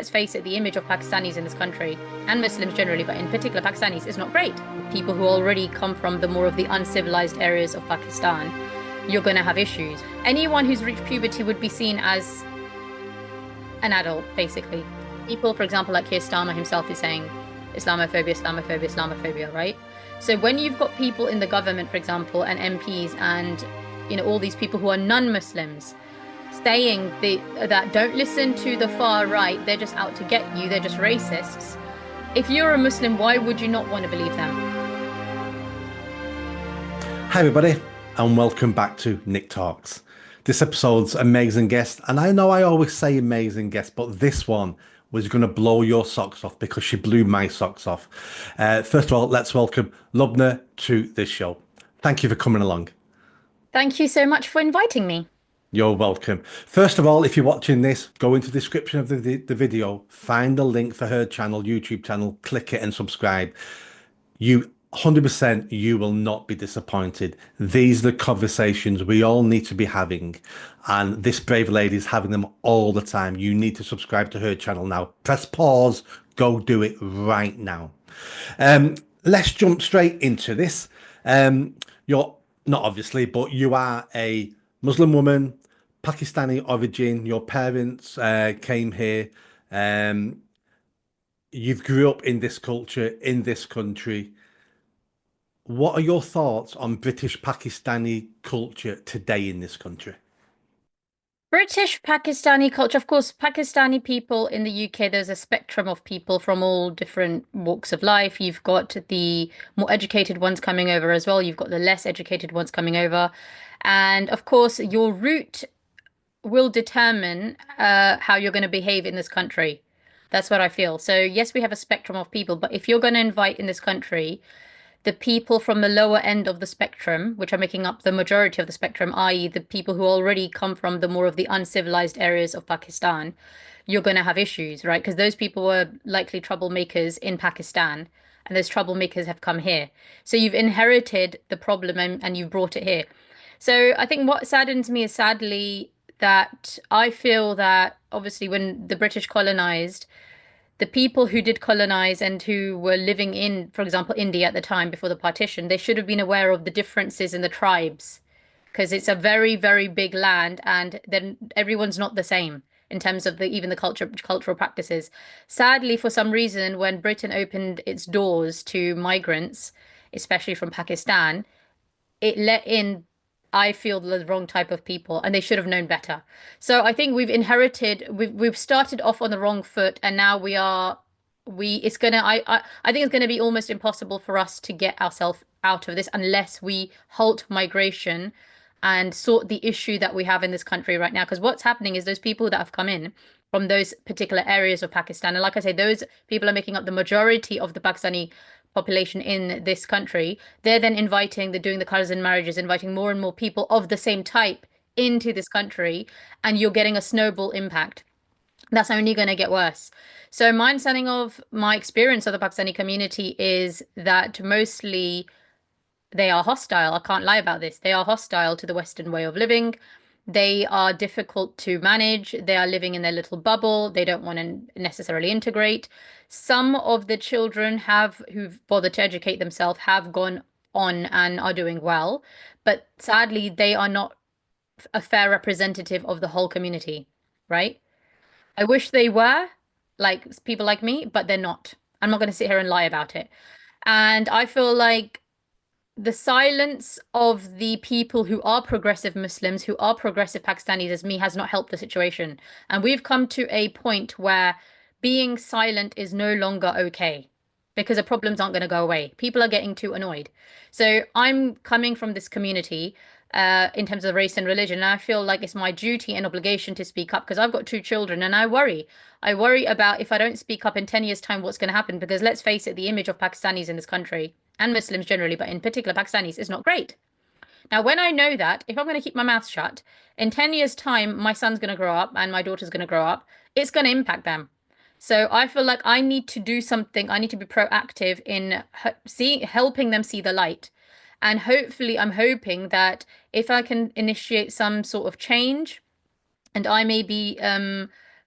Let's face it, the image of Pakistanis in this country and Muslims generally, but in particular Pakistanis, is not great. People who already come from the more of the uncivilized areas of Pakistan, you're going to have issues. Anyone who's reached puberty would be seen as an adult, basically. People, for example, like Keir Starmer himself is saying Islamophobia, Islamophobia, Islamophobia, right? So when you've got people in the government, for example, and MPs and all these people who are non-Muslims saying that don't listen to the far right, they're just out to get you, they're just racists. If you're a Muslim, why would you not want to believe them? Hi everybody, and welcome back to Nick Talks. This episode's amazing guest, and I know I always say amazing guest, but this one was going to blow your socks off because she blew my socks off. First of all, let's welcome Lubna to this show. Thank you for coming along. Thank you so much for inviting me. You're welcome. First of all, if you're watching this, go into the description of the video, find the link for her channel, YouTube channel, click it and subscribe. 100% you will not be disappointed. These are the conversations we all need to be having, and this brave lady is having them all the time. You need to subscribe to her channel now. Press pause, go do it right now. Let's jump straight into this. You're not obviously, but you are a Muslim woman, Pakistani origin. Your parents came here. You've grew up in this culture, in this country. What are your thoughts on British Pakistani culture today in this country? British Pakistani culture, of course, Pakistani people in the UK, there's a spectrum of people from all different walks of life. You've got the more educated ones coming over as well. You've got the less educated ones coming over. And of course, your route will determine how you're going to behave in this country. That's what I feel. So, yes, we have a spectrum of people, but if you're going to invite in this country the people from the lower end of the spectrum, which are making up the majority of the spectrum, i.e., the people who already come from the more of the uncivilized areas of Pakistan, you're going to have issues, right? Because those people were likely troublemakers in Pakistan, and those troublemakers have come here. So you've inherited the problem and you've brought it here. So I think what saddens me is sadly that I feel that obviously when the British colonized, the people who did colonize and who were living in, for example, India at the time before the partition, they should have been aware of the differences in the tribes because it's a very, very big land and then everyone's not the same in terms of even the cultural practices. Sadly, for some reason, when Britain opened its doors to migrants, especially from Pakistan, it let in, I feel, the wrong type of people, and they should have known better. So I think we've started off on the wrong foot, and now it's gonna I think it's gonna be almost impossible for us to get ourselves out of this unless we halt migration and sort the issue that we have in this country right now. Because what's happening is those people that have come in from those particular areas of Pakistan, and like I say, those people are making up the majority of the Pakistani population in this country. They're then doing the cousin marriages, inviting more and more people of the same type into this country, and you're getting a snowball impact. That's only going to get worse. So my understanding of my experience of the Pakistani community is that mostly they are hostile. I can't lie about this. They are hostile to the Western way of living. They are difficult to manage. They are living in their little bubble. They don't want to necessarily integrate. Some of the children who've bothered to educate themselves have gone on and are doing well, but sadly, they are not a fair representative of the whole community, right? I wish they were like people like me, but they're not. I'm not going to sit here and lie about it. And I feel like the silence of the people who are progressive Muslims, who are progressive Pakistanis as me, has not helped the situation. And we've come to a point where being silent is no longer okay because the problems aren't going to go away. People are getting too annoyed. So I'm coming from this community in terms of race and religion, and I feel like it's my duty and obligation to speak up because I've got two children and I worry. I worry about if I don't speak up in 10 years' time, what's going to happen? Because let's face it, the image of Pakistanis in this country and Muslims generally, but in particular Pakistanis, is not great. Now, when I know that, if I'm going to keep my mouth shut, in 10 years' time, my son's going to grow up and my daughter's going to grow up, it's going to impact them. So I feel like I need to do something. I need to be proactive in helping them see the light. And hopefully, I'm hoping that if I can initiate some sort of change and I maybe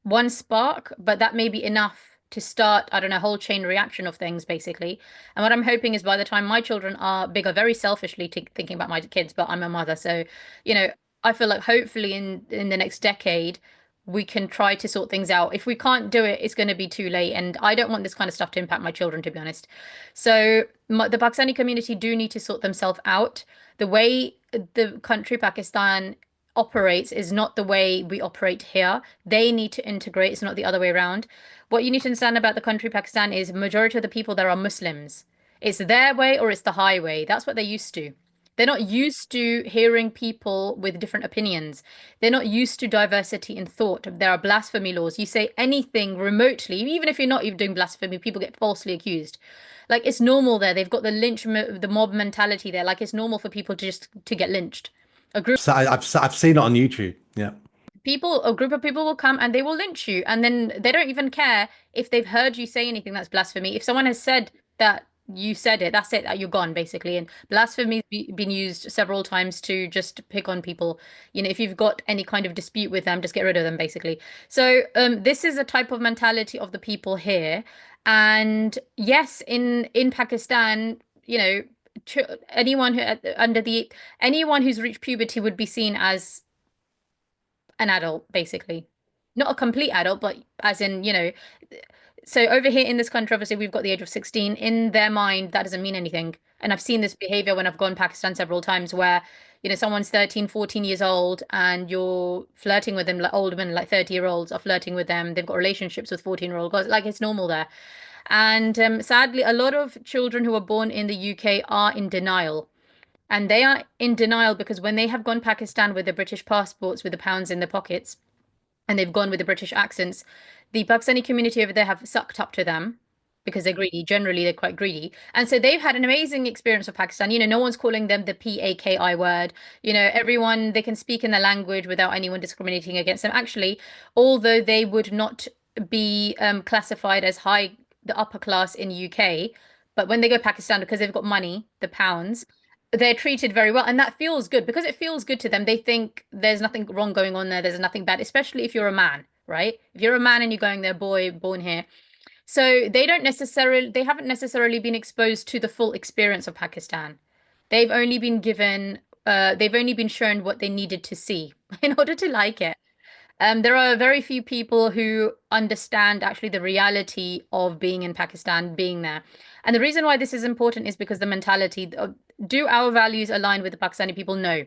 one spark, but that may be enough to start, I don't know, a whole chain reaction of things, basically. And what I'm hoping is by the time my children are bigger, very selfishly thinking about my kids, but I'm a mother, so you know, I feel like hopefully in the next decade we can try to sort things out. If we can't do it, it's going to be too late, and I don't want this kind of stuff to impact my children, to be honest. So the Pakistani community do need to sort themselves out. The way the country Pakistan operates is not the way we operate here. They need to integrate, it's not the other way around. What you need to understand about the country Pakistan is majority of the people there are Muslims. It's their way or it's the highway. That's what they're used to. They're not used to hearing people with different opinions. They're not used to diversity in thought. There are blasphemy laws. You say anything remotely, even if you're not even doing blasphemy, people get falsely accused. Like it's normal there. They've got the mob mentality there. Like it's normal for people to just to get lynched. A group So I've seen it on YouTube. Yeah. people, a group of people will come and they will lynch you, and then they don't even care if they've heard you say anything that's blasphemy. If someone has said that you said it, that's it, you're gone basically. And blasphemy's been used several times to just pick on people. You know, if you've got any kind of dispute with them, just get rid of them basically. So this is a type of mentality of the people here. And yes, in Pakistan, you know, ch anyone who under the anyone who's reached puberty would be seen as an adult, basically. Not a complete adult, but as in, you know, so over here in this country, obviously, we've got the age of 16. In their mind, that doesn't mean anything. And I've seen this behavior when I've gone to Pakistan several times where, you know, someone's 13, 14 years old and you're flirting with them, like older men, like 30-year-olds are flirting with them. They've got relationships with 14-year-old girls. Like it's normal there. And sadly, a lot of children who are born in the UK are in denial. And they are in denial because when they have gone Pakistan with their British passports with the pounds in their pockets and they've gone with the British accents, the Pakistani community over there have sucked up to them because they're greedy. Generally, they're quite greedy. And so they've had an amazing experience with Pakistan. You know, no one's calling them the PAKI word. You know, everyone, they can speak in the language without anyone discriminating against them. Actually, although they would not be classified as high, the upper class in UK, but when they go Pakistan, because they've got money, the pounds, they're treated very well. And that feels good because it feels good to them. They think there's nothing wrong going on there. There's nothing bad, especially if you're a man, right? If you're a man and you're going there, boy, born here. So they haven't necessarily been exposed to the full experience of Pakistan. They've only been shown what they needed to see in order to like it. There are very few people who understand actually the reality of being in Pakistan, being there. And the reason why this is important is because the mentality, do our values align with the Pakistani people? No.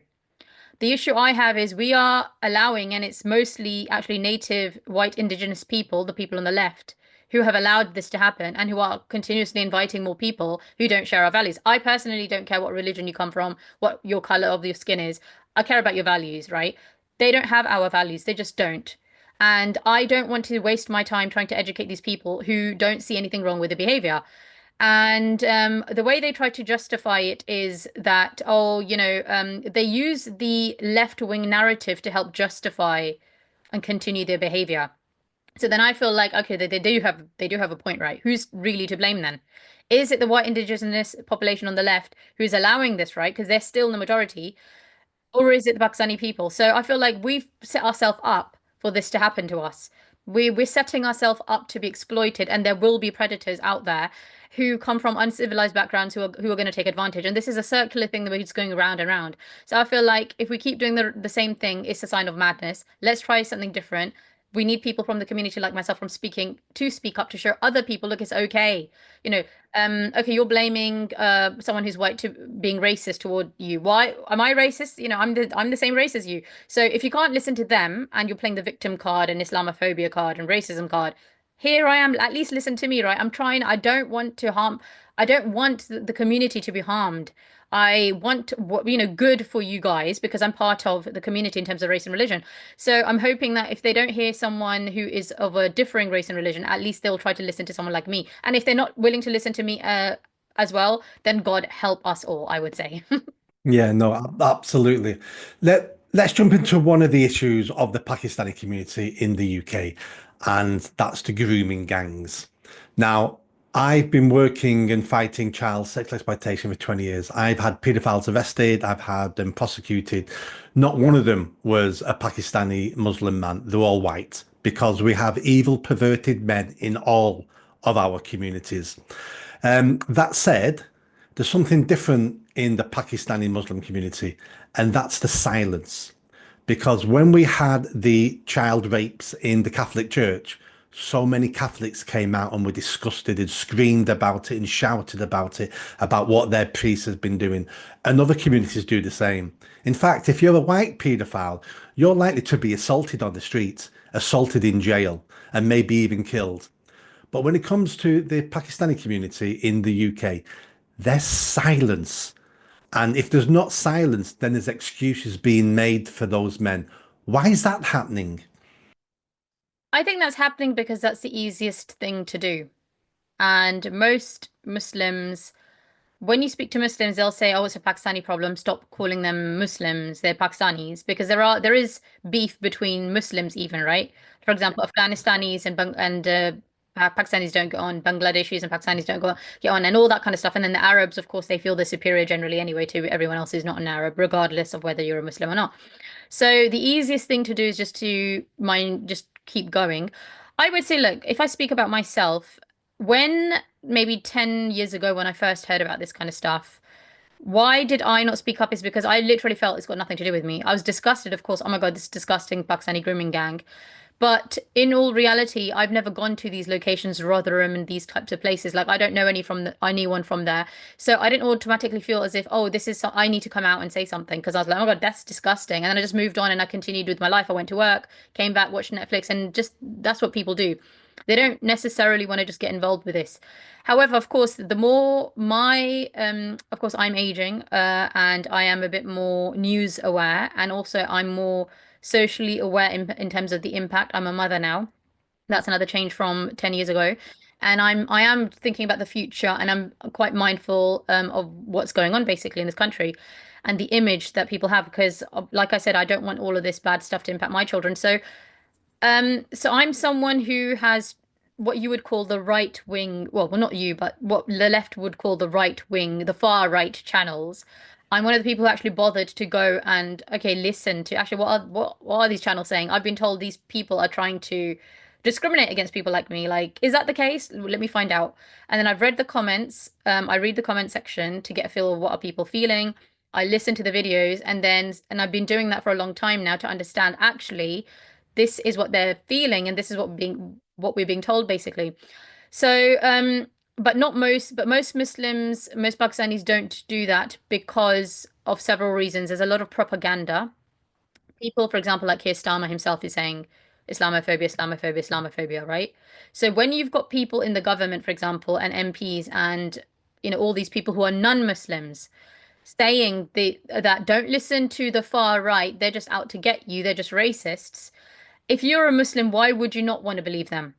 The issue I have is we are allowing, and it's mostly actually native white indigenous people, the people on the left, who have allowed this to happen and who are continuously inviting more people who don't share our values. I personally don't care what religion you come from, what your color of your skin is. I care about your values, right? They don't have our values, they just don't. And I don't want to waste my time trying to educate these people who don't see anything wrong with the behavior. And the way they try to justify it is that, oh, you know, they use the left-wing narrative to help justify and continue their behavior. So then I feel like, okay, they do have a point, right? Who's really to blame then? Is it the white indigenous population on the left who's allowing this, right? Because they're still in the majority, or is it the Pakistani people? So I feel like we've set ourselves up for this to happen to us. We're setting ourselves up to be exploited, and there will be predators out there who come from uncivilized backgrounds who are going to take advantage. And this is a circular thing that we're just going around and around. So I feel like if we keep doing the same thing, it's a sign of madness. Let's try something different. We need people from the community like myself from speak up to show other people, look, it's okay. You know, okay, you're blaming someone who's white to being racist toward you. Why am I racist? You know, I'm the same race as you. So if you can't listen to them and you're playing the victim card and Islamophobia card and racism card, here I am, at least listen to me, right? I don't want to harm, I don't want the community to be harmed. I want what, you know, good for you guys because I'm part of the community in terms of race and religion. So I'm hoping that if they don't hear someone who is of a differing race and religion, at least they'll try to listen to someone like me. And if they're not willing to listen to me as well, then God help us all, I would say. Yeah, no, absolutely. Let's jump into one of the issues of the Pakistani community in the UK, and that's the grooming gangs. Now, I've been working and fighting child sexual exploitation for 20 years. I've had paedophiles arrested, I've had them prosecuted. Not one of them was a Pakistani Muslim man. They're all white because we have evil, perverted men in all of our communities. That said, there's something different in the Pakistani Muslim community, and that's the silence. Because when we had the child rapes in the Catholic Church, so many Catholics came out and were disgusted and screamed about it and shouted about it, about what their priest has been doing. And other communities do the same. In fact, if you're a white paedophile, you're likely to be assaulted on the streets, assaulted in jail, and maybe even killed. But when it comes to the Pakistani community in the UK, there's silence. And if there's not silence, then there's excuses being made for those men. Why is that happening? I think that's happening because that's the easiest thing to do. And most Muslims, when you speak to Muslims, they'll say, "Oh, it's a Pakistani problem. Stop calling them Muslims. They're Pakistanis." Because there is beef between Muslims even, right? For example, Afghanistanis and Pakistanis don't get on, Bangladeshis and Pakistanis don't get on, and all that kind of stuff. And then the Arabs, of course, they feel they're superior generally anyway to everyone else who's not an Arab, regardless of whether you're a Muslim or not. So the easiest thing to do is just keep going. I would say, look, if I speak about myself, when maybe 10 years ago when I first heard about this kind of stuff, why did I not speak up is because I literally felt it's got nothing to do with me. I was disgusted, of course. Oh my God, this disgusting Pakistani grooming gang. But in all reality, I've never gone to these locations, Rotherham and these types of places. Like I don't know anyone from there. So I didn't automatically feel as if, oh, I need to come out and say something because I was like, oh my God, that's disgusting. And then I just moved on and I continued with my life. I went to work, came back, watched Netflix, and just that's what people do. They don't necessarily want to just get involved with this. However, of course, the more of course, I'm aging, and I am a bit more news aware, and also I'm more socially aware in terms of the impact. I'm a mother now. That's another change from 10 years ago. And I am thinking about the future and I'm quite mindful of what's going on basically in this country and the image that people have because like I said, I don't want all of this bad stuff to impact my children. So I'm someone who has what you would call the right wing, well, not you, but what the left would call the right wing, the far right channels. I'm one of the people who actually bothered to go and okay, listen to actually what are these channels saying? I've been told these people are trying to discriminate against people like me. Like, is that the case? Let me find out. And then I've read the comments. I read the comment section to get a feel of what are people feeling. I listen to the videos and I've been doing that for a long time now to understand actually this is what they're feeling and this is what we're being told basically. So but most Muslims, most Pakistanis don't do that because of several reasons. There's a lot of propaganda. People, for example, like Keir Starmer himself is saying Islamophobia, Islamophobia, Islamophobia, right? So when you've got people in the government, for example, and MPs and all these people who are non-Muslims saying that don't listen to the far right, they're just out to get you, they're just racists. If you're a Muslim, why would you not want to believe them?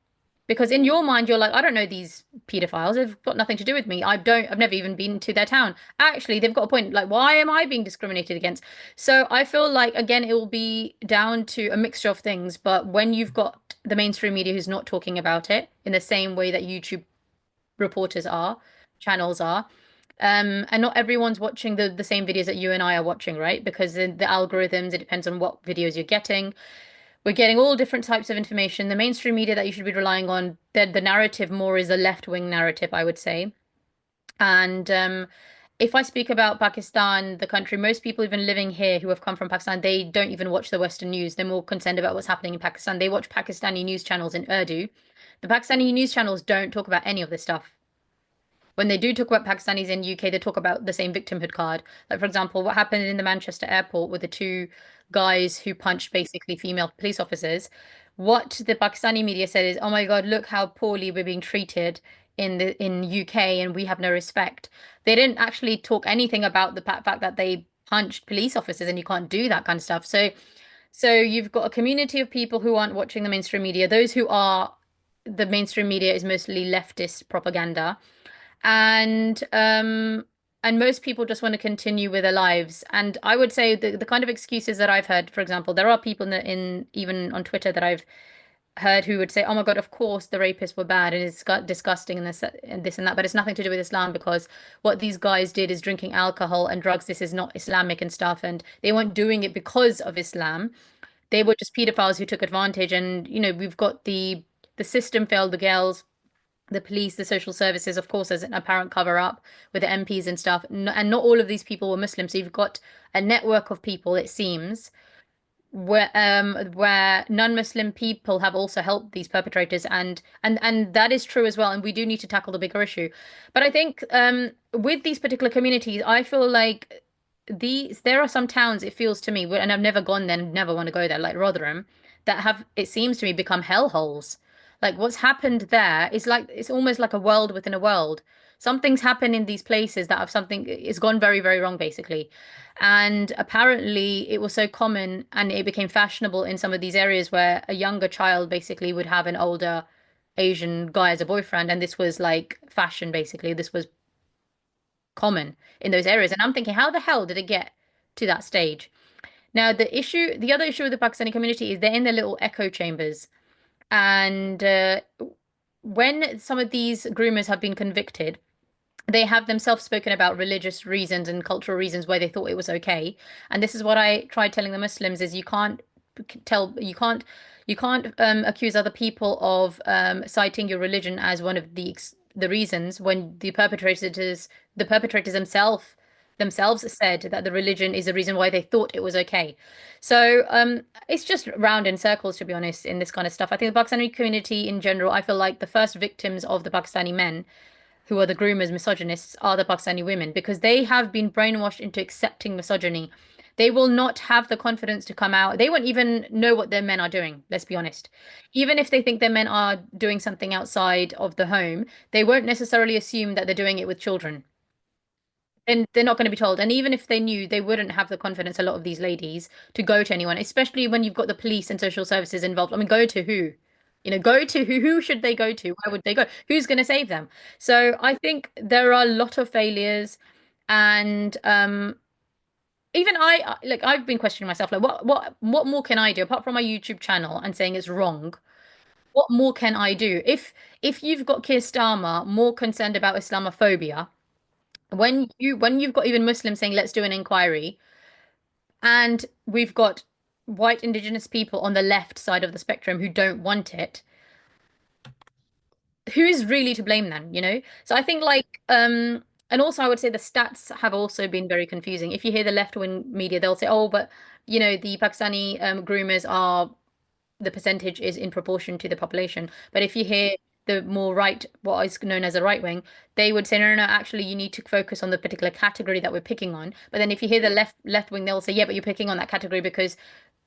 Because in your mind, you're like, I don't know these pedophiles. They've got nothing to do with me. I've never even been to their town. Actually, they've got a point. Like, why am I being discriminated against? So I feel like, again, it will be down to a mixture of things. But when you've got the mainstream media who's not talking about it in the same way that YouTube reporters are, channels are, and not everyone's watching the same videos that you and I are watching, right? Because the algorithms, it depends on what videos you're getting. We're getting all different types of information. The mainstream media that you should be relying on, the narrative more is a left-wing narrative, I would say. And if I speak about Pakistan, the country, most people even living here who have come from Pakistan, they don't even watch the Western news. They're more concerned about what's happening in Pakistan. They watch Pakistani news channels in Urdu. The Pakistani news channels don't talk about any of this stuff. When they do talk about Pakistanis in UK, they talk about the same victimhood card. Like, for example, what happened in the Manchester airport with the two guys who punched basically female police officers. What the Pakistani media said is, "Oh my God, look how poorly we're being treated in UK, and we have no respect." They didn't actually talk anything about the fact that they punched police officers, and you can't do that kind of stuff. So you've got a community of people who aren't watching the mainstream media. Those who are, the mainstream media is mostly leftist propaganda and most people just want to continue with their lives. And I would say the kind of excuses that I've heard, for example, there are people in even on Twitter that I've heard who would say, "Oh my God, of course the rapists were bad and it's disgusting and this and that, but it's nothing to do with Islam because what these guys did is drinking alcohol and drugs. This is not Islamic and stuff, and they weren't doing it because of Islam." They were just pedophiles who took advantage. And, we've got the system failed the girls, the police, the social services, of course, as an apparent cover up with the MPs and stuff. And not all of these people were Muslim. So you've got a network of people, it seems, where non-Muslim people have also helped these perpetrators, and that is true as well, and we do need to tackle the bigger issue. But I think with these particular communities, I feel like there are some towns, it feels to me, and I've never gone there and never want to go there, like Rotherham, that have, it seems to me, become hellholes. Like what's happened there is like it's almost like a world within a world. Something's happened in these places that have something, it's gone very, very wrong, basically. And apparently, it was so common and it became fashionable in some of these areas where a younger child basically would have an older Asian guy as a boyfriend. And this was like fashion, basically. This was common in those areas. And I'm thinking, how the hell did it get to that stage? Now, the other issue with the Pakistani community is they're in their little echo chambers. And when some of these groomers have been convicted, they have themselves spoken about religious reasons and cultural reasons why they thought it was okay. And this is what I tried telling the Muslims is tell you can't accuse other people of citing your religion as one of the reasons when the perpetrators themselves said that the religion is the reason why they thought it was okay. So it's just round in circles, to be honest, in this kind of stuff. I think the Pakistani community in general, I feel like the first victims of the Pakistani men who are the groomers, misogynists, are the Pakistani women because they have been brainwashed into accepting misogyny. They will not have the confidence to come out. They won't even know what their men are doing, let's be honest. Even if they think their men are doing something outside of the home, they won't necessarily assume that they're doing it with children. And they're not going to be told. And even if they knew, they wouldn't have the confidence, a lot of these ladies, to go to anyone, especially when you've got the police and social services involved. I mean, go to who? Go to who? Who should they go to? Where would they go? Who's going to save them? So I think there are a lot of failures. And even like I've been questioning myself, like what more can I do apart from my YouTube channel and saying it's wrong? What more can I do? If you've got Keir Starmer more concerned about Islamophobia, when you've got even Muslims saying let's do an inquiry, and we've got white indigenous people on the left side of the spectrum who don't want it, who's really to blame then? So I think like and also I would say the stats have also been very confusing. If you hear the left-wing media, they'll say, oh, but the Pakistani groomers are the percentage is in proportion to the population. But if you hear the more right, what is known as a right wing, they would say, no, no, no, actually, you need to focus on the particular category that we're picking on. But then if you hear the left wing, they'll say, yeah, but you're picking on that category because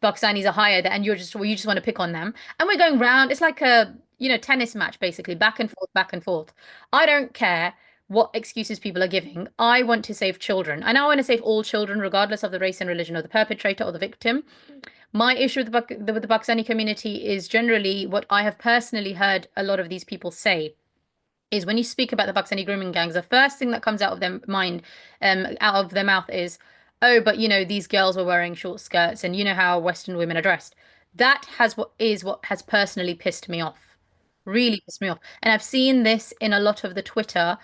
Pakistanis are higher, and you just want to pick on them. And we're going round. It's like a tennis match, basically, back and forth, back and forth. I don't care what excuses people are giving. I want to save children, and I want to save all children, regardless of the race and religion of the perpetrator or the victim. My issue with with the Pakistani community is generally what I have personally heard a lot of these people say is when you speak about the Pakistani grooming gangs, the first thing that comes out of their mind, out of their mouth is, oh, but these girls were wearing short skirts and you know how Western women are dressed. That what has personally pissed me off. Really pissed me off. And I've seen this in a lot of the Twitter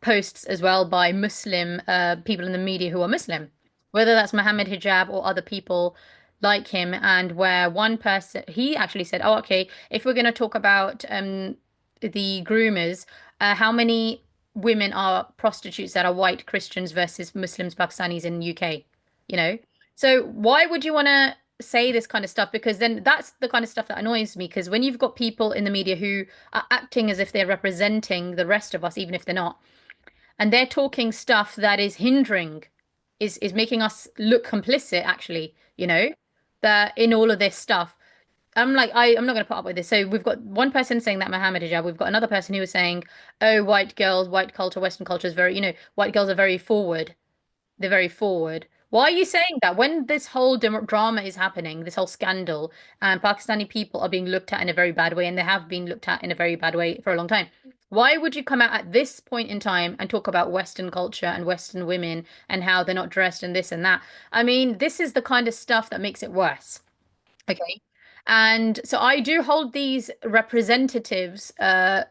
posts as well by Muslim people in the media who are Muslim, whether that's Mohammed Hijab or other people like him, and where one person he actually said, "Oh, okay, if we're going to talk about the groomers, how many women are prostitutes that are white Christians versus Muslims, Pakistanis in UK?" You know, so why would you want to say this kind of stuff? Because then that's the kind of stuff that annoys me. Because when you've got people in the media who are acting as if they're representing the rest of us, even if they're not, and they're talking stuff that is hindering, is making us look complicit, actually, that in all of this stuff. I'm like, I'm not going to put up with this. So we've got one person saying that Mohammed hijab. We've got another person who was saying, oh, white girls, white culture, Western culture is very, white girls are very forward. They're very forward. Why are you saying that when this whole drama is happening, this whole scandal, and Pakistani people are being looked at in a very bad way, and they have been looked at in a very bad way for a long time? Why would you come out at this point in time and talk about Western culture and Western women and how they're not dressed and this and that? I mean, this is the kind of stuff that makes it worse. Okay. And so I do hold these representatives, I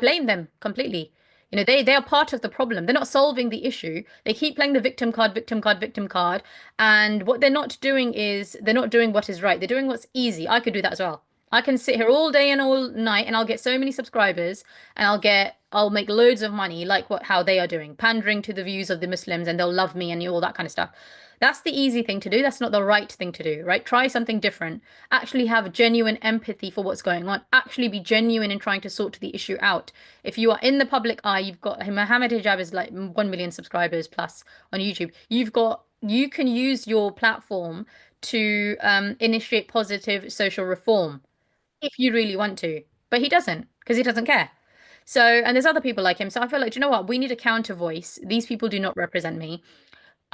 blame them completely. They are part of the problem. They're not solving the issue. They keep playing the victim card, victim card, victim card. And what they're not doing is they're not doing what is right. They're doing what's easy. I could do that as well. I can sit here all day and all night and I'll get so many subscribers and I'll make loads of money like how they are doing, pandering to the views of the Muslims and they'll love me and all that kind of stuff. That's the easy thing to do. That's not the right thing to do, right? Try something different. Actually have genuine empathy for what's going on. Actually be genuine in trying to sort the issue out. If you are in the public eye, you've got Mohammed Hijab is like 1 million subscribers plus on YouTube. You can use your platform to initiate positive social reform if you really want to. But he doesn't because he doesn't care. So, and there's other people like him. So I feel like, do you know what? We need a counter voice. These people do not represent me.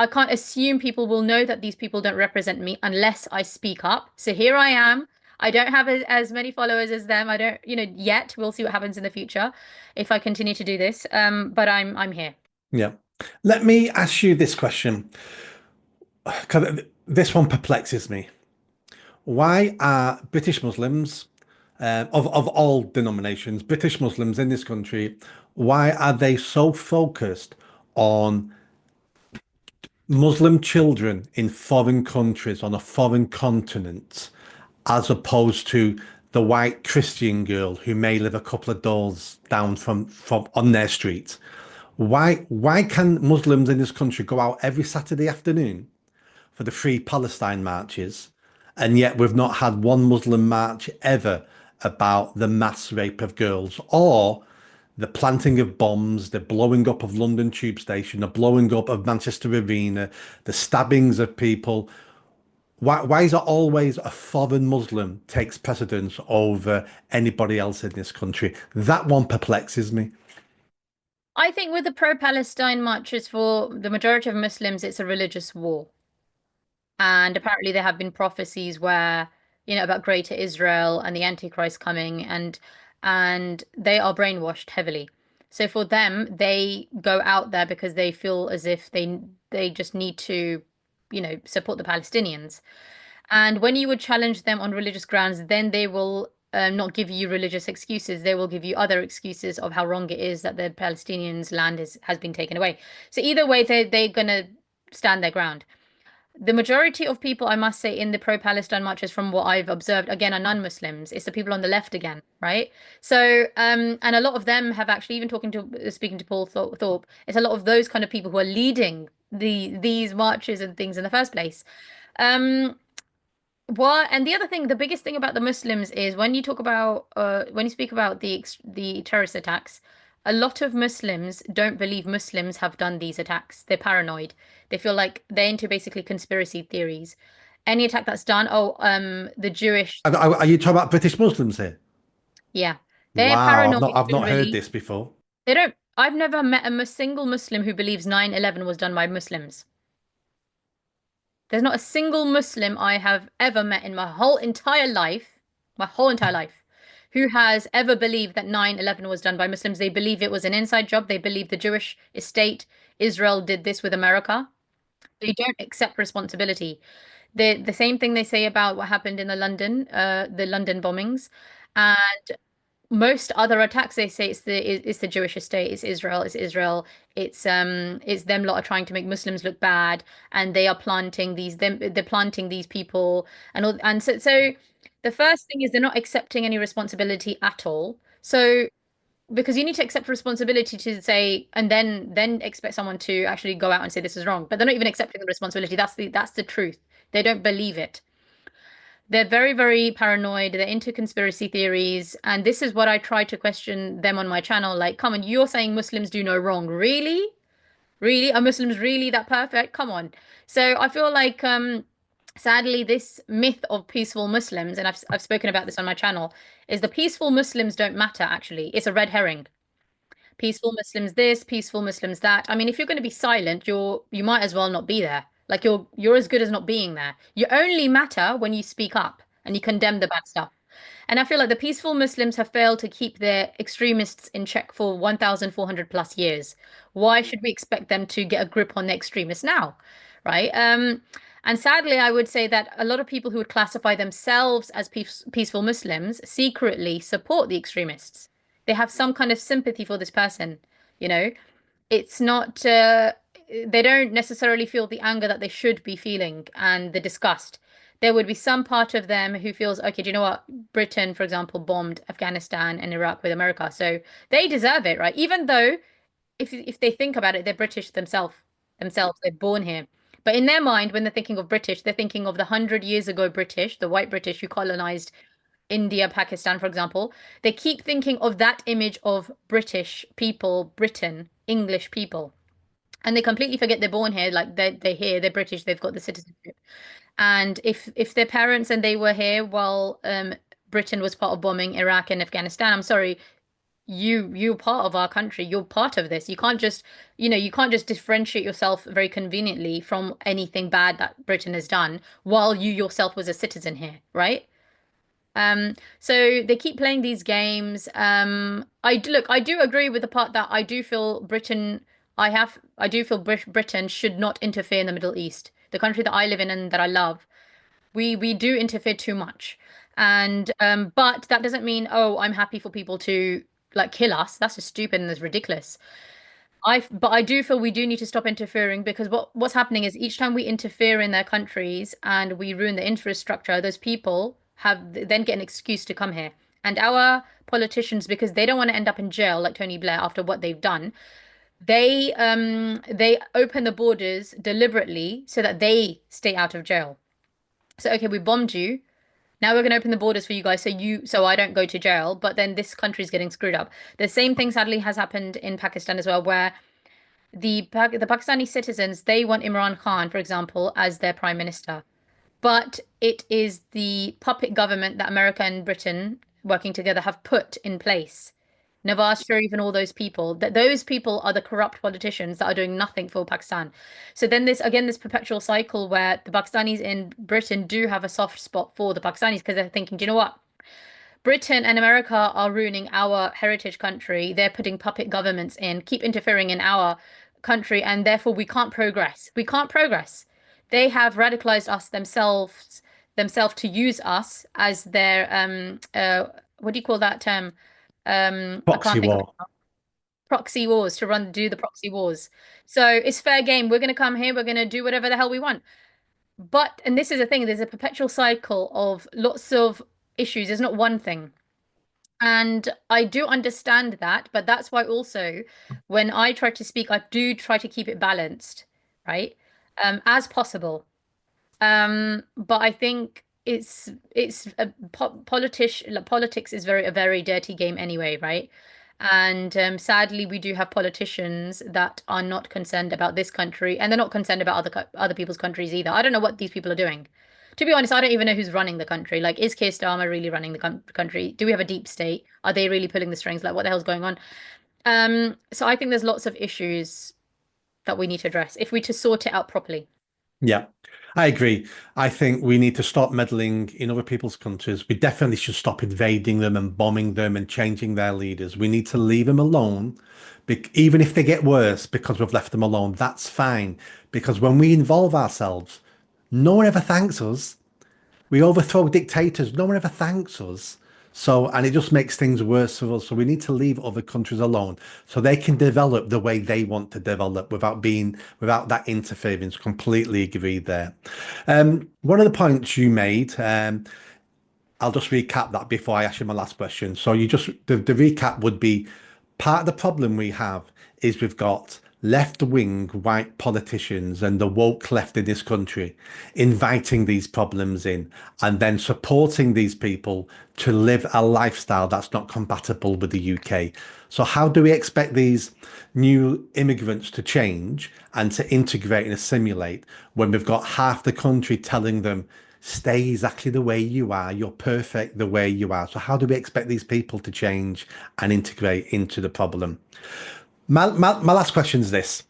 I can't assume people will know that these people don't represent me unless I speak up. So here I am. I don't have as many followers as them. I don't, yet. We'll see what happens in the future if I continue to do this. But I'm here. Yeah. Let me ask you this question, because this one perplexes me. Why are British Muslims, of all denominations, British Muslims in this country, why are they so focused on Muslim children in foreign countries on a foreign continent, as opposed to the white Christian girl who may live a couple of doors down from on their street? Why can Muslims in this country go out every Saturday afternoon for the Free Palestine marches, and yet we've not had one Muslim march ever about the mass rape of girls or the planting of bombs, the blowing up of London Tube Station, the blowing up of Manchester Arena, the stabbings of people? Why is it always a foreign Muslim takes precedence over anybody else in this country? That one perplexes me. I think with the pro-Palestine marches for the majority of Muslims, it's a religious war. And apparently there have been prophecies where, about Greater Israel and the Antichrist coming and they are brainwashed heavily. So for them, they go out there because they feel as if they just need to, support the Palestinians. And when you would challenge them on religious grounds, then they will not give you religious excuses. They will give you other excuses of how wrong it is that the Palestinians' land has been taken away. So either way, they're gonna stand their ground. The majority of people, I must say, in the pro-Palestine marches, from what I've observed, again, are non-Muslims. It's the people on the left again, right? So, and a lot of them have actually, even speaking to Paul Thorpe, it's a lot of those kind of people who are leading these marches and things in the first place. Um, what and the other thing, the biggest thing about the Muslims is when you speak about the terrorist attacks, a lot of Muslims don't believe Muslims have done these attacks. They're paranoid. They feel like they're into basically conspiracy theories. Any attack that's done, the Jewish, Are you talking about British Muslims here? yeah, they're Wow, paranoid I've not heard generally. this before. They don't. I've never met a single Muslim who believes 9/11 was done by Muslims. There's not a single Muslim I have ever met in my whole entire life, who has ever believed that 9/11 was done by Muslims. They believe it was an inside job. They believe the Jewish state, Israel, did this with America. They don't accept responsibility. The same thing they say about what happened in the London bombings. And most other attacks they say it's the Jewish state, it's them lot are trying to make Muslims look bad and they are planting they're planting these people and so the first thing is they're not accepting any responsibility at all. So because you need to accept responsibility to say and then expect someone to actually go out and say this is wrong, but they're not even accepting the responsibility. That's the truth. They don't believe it. They're very, very paranoid. They're into conspiracy theories. And this is what I try to question them on my channel. Like, come on, you're saying Muslims do no wrong. Really? Really? Are Muslims really that perfect? Come on. So I feel like, sadly, this myth of peaceful Muslims, and I've spoken about this on my channel, is the peaceful Muslims don't matter, actually. It's a red herring. Peaceful Muslims this, peaceful Muslims that. I mean, if you're going to be silent, you might as well not be there. Like you're as good as not being there. You only matter when you speak up and you condemn the bad stuff. And I feel like the peaceful Muslims have failed to keep their extremists in check for 1,400 plus years. Why should we expect them to get a grip on the extremists now? Right? And sadly, I would say that a lot of people who would classify themselves as peaceful Muslims secretly support the extremists. They have some kind of sympathy for this person. you know? It's not, they don't necessarily feel the anger that they should be feeling and the disgust. There would be some part of them who feels, okay, do you know what? Britain, for example, bombed Afghanistan and Iraq with America. So they deserve it, right? Even though if they think about it, they're British themselves, they're born here. But in their mind, when they're thinking of British, they're thinking of the 100 years ago British, the white British who colonized India, Pakistan, for example. They keep thinking of that image of British people, Britain, English people. And they completely forget they're born here, like they're here, they're British, they've got the citizenship. And if their parents and they were here while Britain was part of bombing Iraq and Afghanistan, I'm sorry, you're part of our country. You're part of this. You can't just, you can't just differentiate yourself very conveniently from anything bad that Britain has done while you yourself was a citizen here, right? So they keep playing these games. I do agree with the part that I do feel I do feel Britain should not interfere in the Middle East, the country that I live in and that I love. We do interfere too much, and but that doesn't mean, oh, I'm happy for people to like kill us. That's just stupid and that's ridiculous. But I do feel we do need to stop interfering because what's happening is each time we interfere in their countries and we ruin the infrastructure, those people then get an excuse to come here. And our politicians, because they don't want to end up in jail like Tony Blair after what they've done, they open the borders deliberately so that they stay out of jail. So okay, we bombed you. Now we're going to open the borders for you guys so I don't go to jail, but then this country's getting screwed up. The same thing sadly has happened in Pakistan as well, where the Pakistani citizens, they want Imran Khan, for example, as their prime minister. But it is the puppet government that America and Britain working together have put in place. Nawaz Sharif and all those people, that those people are the corrupt politicians that are doing nothing for Pakistan. So then this perpetual cycle where the Pakistanis in Britain do have a soft spot for the Pakistanis because they're thinking, do you know what? Britain and America are ruining our heritage country. They're putting puppet governments in, keep interfering in our country, and therefore we can't progress. We can't progress. They have radicalized us themselves to use us as their what do you call that term? I Proxy can't think of war. it. Proxy wars to do the proxy wars. So it's fair game. We're going to come here. We're going to do whatever the hell we want. And this is the thing. There's a perpetual cycle of lots of issues. There's not one thing. And I do understand that, but that's why also when I try to speak, I do try to keep it balanced, right? As possible. But I think it's a politics is a very dirty game anyway, right? And sadly, we do have politicians that are not concerned about this country, and they're not concerned about other people's countries either. I don't know what these people are doing. To be honest, I don't even know who's running the country. Like, is Keir Starmer really running the country? Do we have a deep state? Are they really pulling the strings? Like, what the hell's going on? So I think there's lots of issues that we need to address if we to sort it out properly. Yeah, I agree. I think we need to stop meddling in other people's countries. We definitely should stop invading them and bombing them and changing their leaders. We need to leave them alone, even if they get worse because we've left them alone. That's fine. Because when we involve ourselves, no one ever thanks us. We overthrow dictators. No one ever thanks us. So, and it just makes things worse for us. So we need to leave other countries alone so they can develop the way they want to develop without that interference. Completely agree there. One of the points you made, I'll just recap that before I ask you my last question. So the recap would be part of the problem we have is we've got left-wing white politicians and the woke left in this country inviting these problems in and then supporting these people to live a lifestyle that's not compatible with the UK. So how do we expect these new immigrants to change and to integrate and assimilate when we've got half the country telling them stay exactly the way you are, you're perfect the way you are? So how do we expect these people to change and integrate into the problem? My last question is this.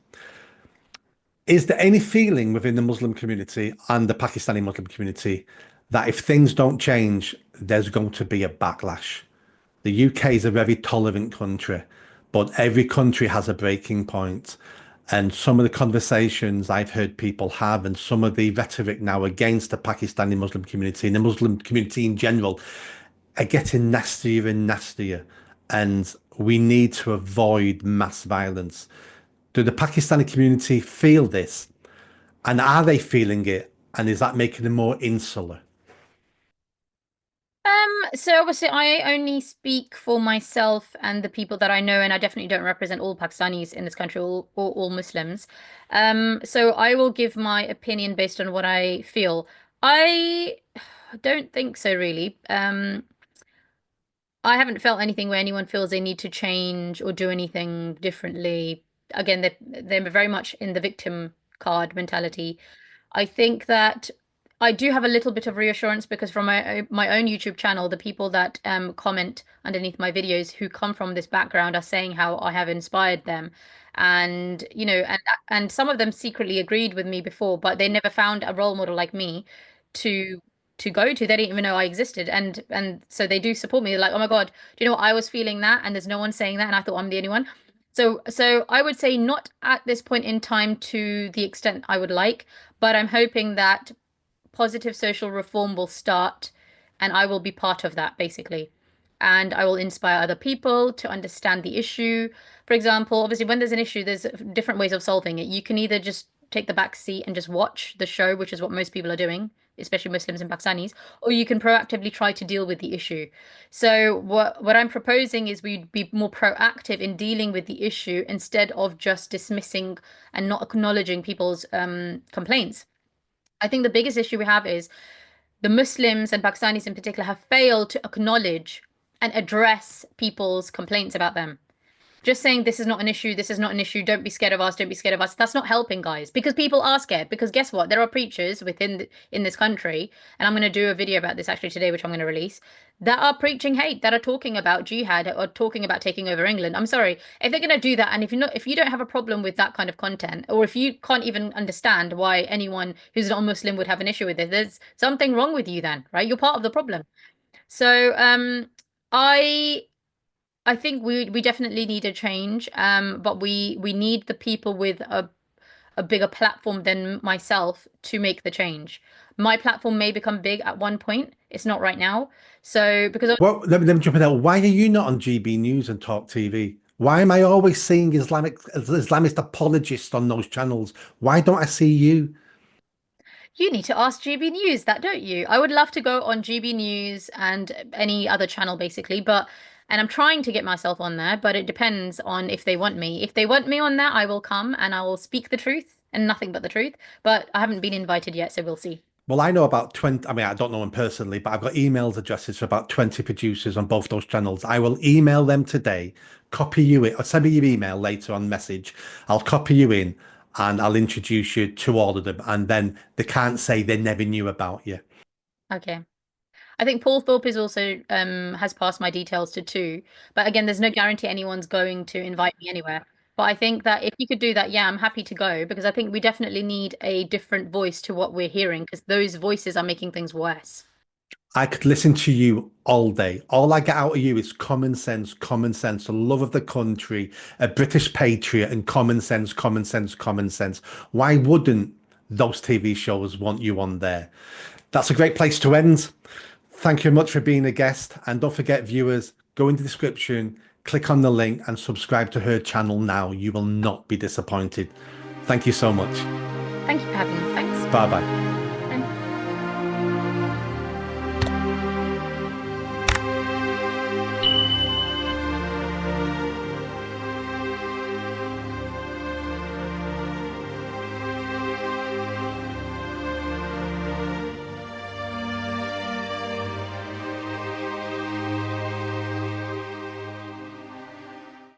Is there any feeling within the Muslim community and the Pakistani Muslim community that if things don't change, there's going to be a backlash? The UK is a very tolerant country, but every country has a breaking point. And some of the conversations I've heard people have, and some of the rhetoric now against the Pakistani Muslim community and the Muslim community in general, are getting nastier and nastier. and we need to avoid mass violence. Do the Pakistani community feel this? And are they feeling it? And is that making them more insular? So obviously I only speak for myself and the people that I know, and I definitely don't represent all Pakistanis in this country or all Muslims. So I will give my opinion based on what I feel. I don't think so, really. I haven't felt anything where anyone feels they need to change or do anything differently. Again, they're very much in the victim card mentality. I think that I do have a little bit of reassurance because from my own YouTube channel, the people that comment underneath my videos who come from this background are saying how I have inspired them. And and some of them secretly agreed with me before, but they never found a role model like me to to go to. They didn't even know I existed. And so they do support me. They're like, oh my God, do you know what? I was feeling that and there's no one saying that, and I thought I'm the only one. So I would say not at this point in time to the extent I would like, but I'm hoping that positive social reform will start and I will be part of that basically. And I will inspire other people to understand the issue. For example, obviously, when there's an issue, there's different ways of solving it. You can either just take the back seat and just watch the show, which is what most people are doing, especially Muslims and Pakistanis, or you can proactively try to deal with the issue. So what I'm proposing is we'd be more proactive in dealing with the issue instead of just dismissing and not acknowledging people's complaints. I think the biggest issue we have is the Muslims and Pakistanis in particular have failed to acknowledge and address people's complaints about them. Just saying this is not an issue, this is not an issue, don't be scared of us, don't be scared of us. That's not helping, guys, because people are scared. Because guess what? There are preachers in this country, and I'm going to do a video about this actually today, which I'm going to release, that are preaching hate, that are talking about jihad or talking about taking over England. I'm sorry, if they're going to do that, and if you don't have a problem with that kind of content, or if you can't even understand why anyone who's not Muslim would have an issue with it, there's something wrong with you then, right? You're part of the problem. So, I I think we definitely need a change, but we need the people with a bigger platform than myself to make the change. My platform may become big at one point. It's not right now. So because Well, let me jump in there. Why are you not on GB News and Talk TV? Why am I always seeing Islamist apologists on those channels? Why don't I see you? you need to ask GB News that, don't you? I would love to go on GB News and any other channel basically, but and I'm trying to get myself on there, but it depends on if they want me. If they want me on there, I will come and I will speak the truth and nothing but the truth. But I haven't been invited yet, so we'll see. Well, I know about 20. I mean, I don't know them personally, but I've got emails addresses for about 20 producers on both those channels. I will email them today, copy you in, or send me your email later on message. I'll copy you in and I'll introduce you to all of them. And then they can't say they never knew about you. Okay. I think Paul Thorpe is also has passed my details to two. But again, there's no guarantee anyone's going to invite me anywhere. But I think that if you could do that, yeah, I'm happy to go because I think we definitely need a different voice to what we're hearing because those voices are making things worse. I could listen to you all day. All I get out of you is common sense, a love of the country, a British patriot, and common sense, common sense, common sense. Why wouldn't those TV shows want you on there? That's a great place to end. Thank you much for being a guest. And don't forget, viewers, go in the description, click on the link, and subscribe to her channel now. You will not be disappointed. Thank you so much. Thank you for having me. Thanks. Bye bye.